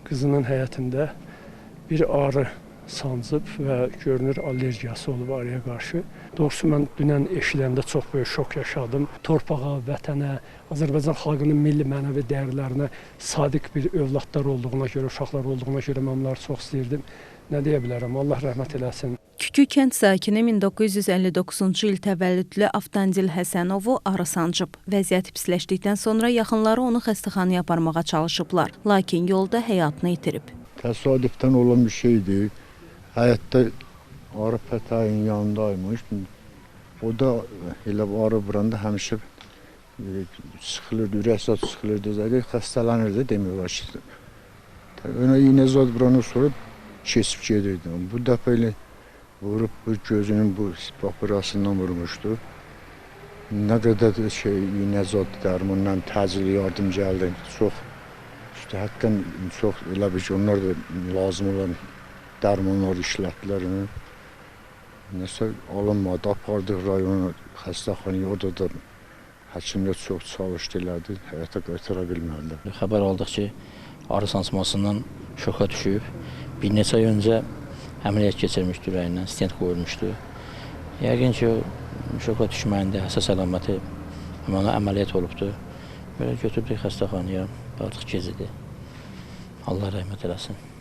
qızının həyətində bir arı sancıb və görünür allergiyası olub arıya qarşı. Doğrusu mən dünən eşidəndə çox böyük şok yaşadım. Torpağa, vətənə, Azərbaycan xalqının milli mənəvi dəyərlərinə sadiq bir övladlar olduğuna görə, uşaqlar olduğuna görə mən onları çox istəyirdim. Nə deyə bilərəm? Allah rəhmət eləsin. Kükü kənd sakini 1959-cu il təvəllüdlü Avtandil Həsənovu arı sancıb. Vəziyyət pisləşdikdən sonra yaxınları onu xəstəxanaya aparmağa çalışıblar. Lakin yolda həyatını itirib. Təsadüfdən olan bir şeydir. Həyətdə arı pətəyin yanındaymış. O da elə arı vuranda həmişə sıxılırdı, ürək zad sıxılırdı, xəstələnirdi demək olar ki. Ona iynə zad vurandan sonra keçib gedirdi. Bu dəfə elə vurub bu gözünün bu papırasından vurmuşdu. Nə qədər iynə zad dərmandan təcili yardım gəldi. Çox, həqiqən çox elə bir ki, onlar da lazım olan dərmanlar işlətdilər. Nəsə alınmadı, apardıq rayona xəstəxanaya, orada da həkimlər çox çalışdı elədi, həyata qaytara bilmədilər. Xəbər aldıq ki, arı sancmasından şoka düşüb. Bir neçə ay öncə əməliyyat keçirmişdi ürəyindən, stent qoyulmuşdu. Yəqin ki, o şoka düşməyində həssas əlaməti ona əməliyyat olubdu. Belə götürdük xəstəxanaya, artıq gecidir. Allah rəhmət eləsin.